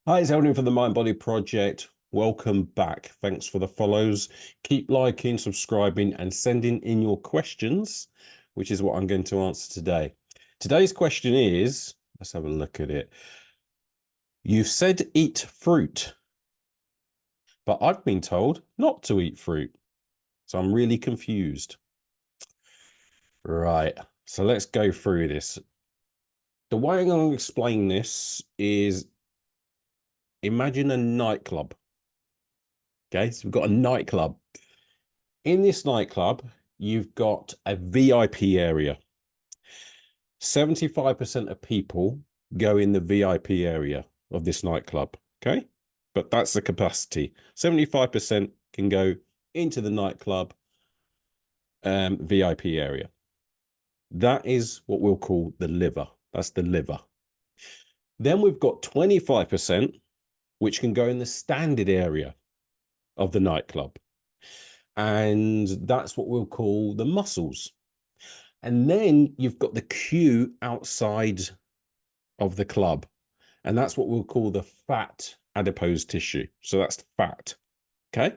Hi, it's Eldon from the MindBody Project. Welcome back. Thanks for the follows. Keep liking, subscribing, and sending in your questions, which is what I'm going to answer today. Today's question is, let's have a look at it. You've said eat fruit, but I've been told not to eat fruit. So I'm really confused. Right. So let's go through this. The way I'm going to explain this is imagine a nightclub. Okay, so we've got a nightclub. In this nightclub, you've got a VIP area. 75% of people go in the VIP area of this nightclub. Okay, but that's the capacity. 75% can go into the nightclub VIP area. That is what we'll call the liver. That's the liver. Then we've got 25%, which can go in the standard area of the nightclub. And that's what we'll call the muscles. And then you've got the queue outside of the club. And that's what we'll call the fat adipose tissue. So that's fat. Okay.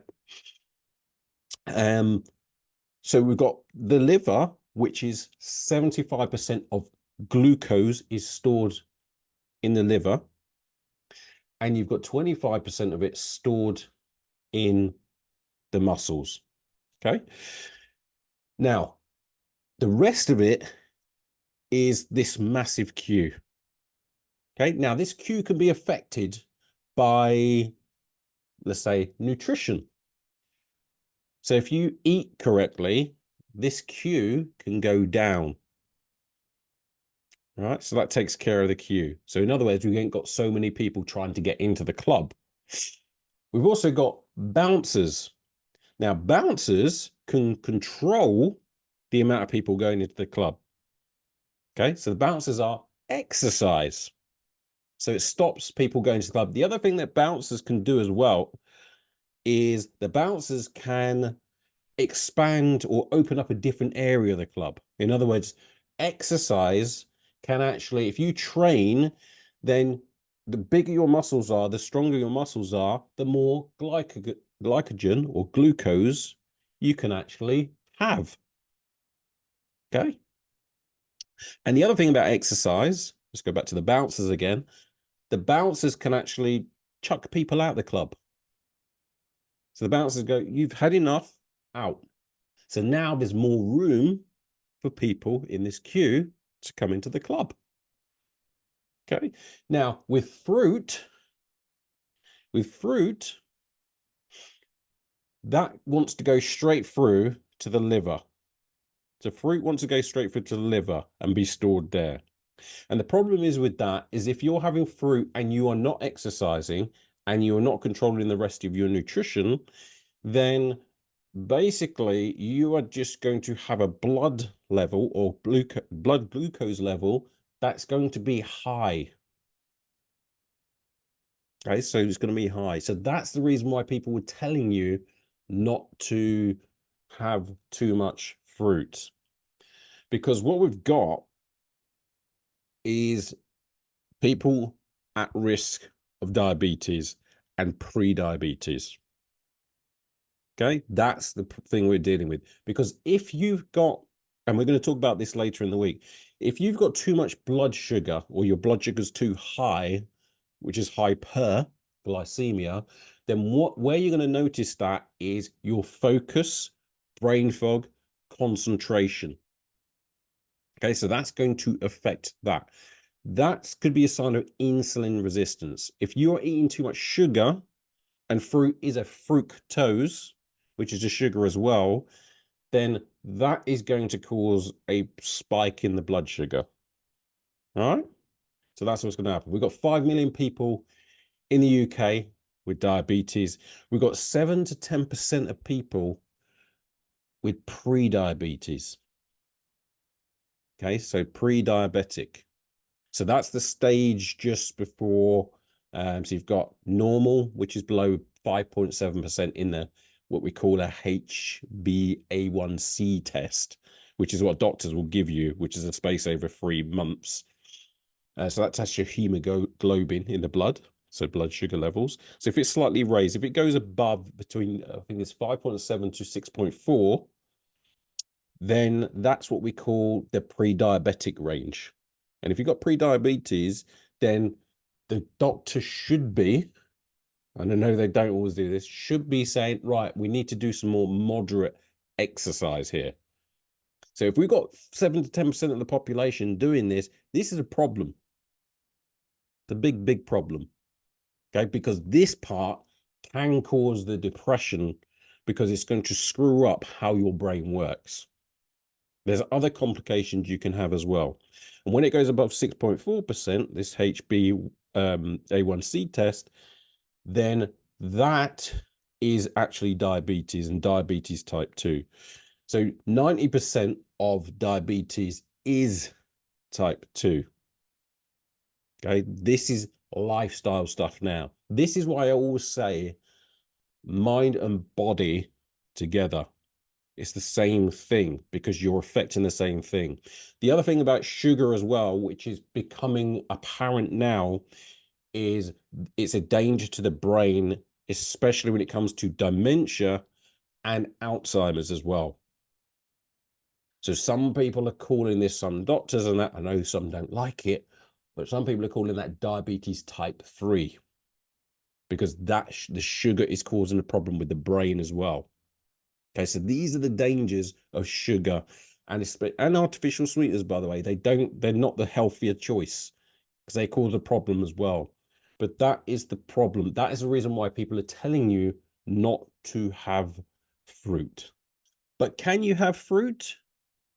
So we've got the liver, which is 75% of glucose is stored in the liver. And you've got 25% of it stored in the muscles. Okay. Now, the rest of it is this massive queue. Okay, now this queue can be affected by, let's say, nutrition. So if you eat correctly, this queue can go down. All right, so that takes care of the queue. So in other words, we ain't got so many people trying to get into the club. We've also got bouncers. Now, bouncers can control the amount of people going into the club. Okay, so the bouncers are exercise. So it stops people going to the club. The other thing that bouncers can do as well is the bouncers can expand or open up a different area of the club. In other words, exercise can actually, if you train, then the bigger your muscles are, the stronger your muscles are, the more glycogen or glucose you can actually have. Okay. And the other thing about exercise, let's go back to the bouncers again. The bouncers can actually chuck people out of the club. So the bouncers go, you've had enough, out. So now there's more room for people in this queue to come into the club. Okay. Now with fruit, that wants to go straight through to the liver. So fruit wants to go straight through to the liver and be stored there. And the problem is with that is if you're having fruit and you are not exercising and you're not controlling the rest of your nutrition, then basically you are just going to have a blood level or blood glucose level that's going to be high. Okay, so it's going to be high. So that's the reason why people were telling you not to have too much fruit. Because what we've got is people at risk of diabetes and pre-diabetes. Okay, that's the thing we're dealing with. Because if you've got, and we're going to talk about this later in the week, if you've got too much blood sugar or your blood sugar's too high, which is hyperglycaemia, then where you're going to notice that is your focus, brain fog, concentration. Okay, so that's going to affect that. That could be a sign of insulin resistance. If you're eating too much sugar, and fruit is a fructose, which is a sugar as well, then that is going to cause a spike in the blood sugar. All right. So that's what's going to happen. We've got 5 million people in the UK with diabetes. We've got 7 to 10% of people with pre-diabetes. Okay, so pre-diabetic. So that's the stage just before. So you've got normal, which is below 5.7% in the what we call a HbA1c test, which is what doctors will give you, which is a space over 3 months. So that tests your hemoglobin in the blood. so blood sugar levels. So if it's slightly raised, if it goes above between, I think it's 5.7 to 6.4, then that's what we call the pre-diabetic range. And if you've got pre-diabetes, then the doctor should be, and I know they don't always do this, should be saying, right, we need to do some more moderate exercise here. So if we've got 7 to 10% of the population doing this, this is a problem. The big problem. Okay, because this part can cause the depression because it's going to screw up how your brain works. There's other complications you can have as well. And when it goes above 6.4%, this HbA1c test, then that is actually diabetes, and diabetes type 2. So 90% of diabetes is type 2. Okay, this is lifestyle stuff now. This is why I always say mind and body together. It's the same thing because you're affecting the same thing. The other thing about sugar as well, which is becoming apparent now, is it's a danger to the brain, especially when it comes to dementia and Alzheimer's as well. So some people are calling this, some doctors and that, I know some don't like it, but some people are calling that diabetes type 3 because that the sugar is causing a problem with the brain as well. Okay, so these are the dangers of sugar and artificial sweeteners, by the way. They're not the healthier choice because they cause a problem as well. But that is the problem. That is the reason why people are telling you not to have fruit. But can you have fruit?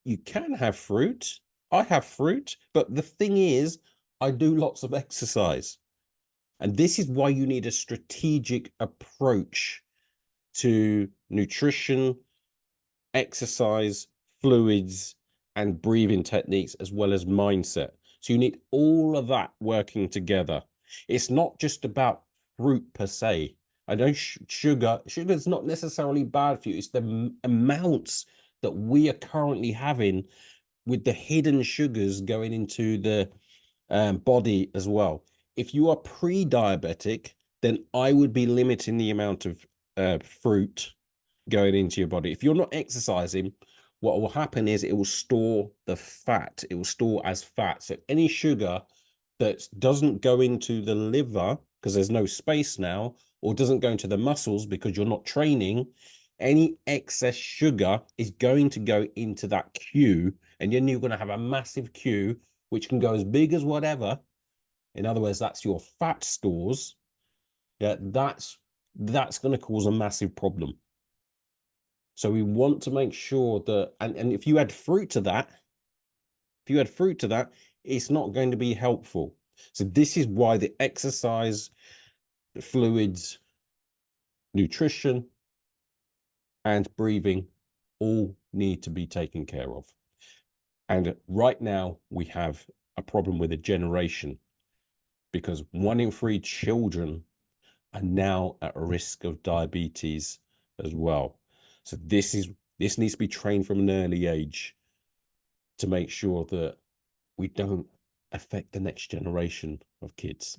You can have fruit. I have fruit. But the thing is, I do lots of exercise. And this is why you need a strategic approach to nutrition, exercise, fluids, and breathing techniques, as well as mindset. So you need all of that working together. It's not just about fruit per se. I know sugar is not necessarily bad for you. It's the amounts that we are currently having with the hidden sugars going into the body as well. If you are pre-diabetic, then I would be limiting the amount of fruit going into your body. If you're not exercising, what will happen is it will store the fat. It will store as fat. So any sugar that doesn't go into the liver because there's no space now, or doesn't go into the muscles because you're not training, any excess sugar is going to go into that queue, and then you're going to have a massive queue which can go as big as whatever. In other words, that's your fat stores. Yeah, that's going to cause a massive problem. So we want to make sure that, and if you add fruit to that, it's not going to be helpful. So this is why the exercise, the fluids, nutrition, and breathing all need to be taken care of. And right now we have a problem with a generation because 1 in 3 children are now at risk of diabetes as well. So this needs to be trained from an early age to make sure that we don't affect the next generation of kids.